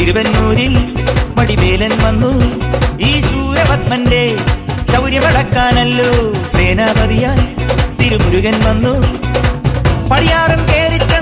തിരുവന്നൂരിൽ വടിവേലൻ വന്നു ഈ ശൂരപത്മന്റെ ശൗര്യമടക്കാനല്ലോ. സേനാപതിയായി തിരുമുരുകൻ വന്നു പടിയാറും കേറിച്ച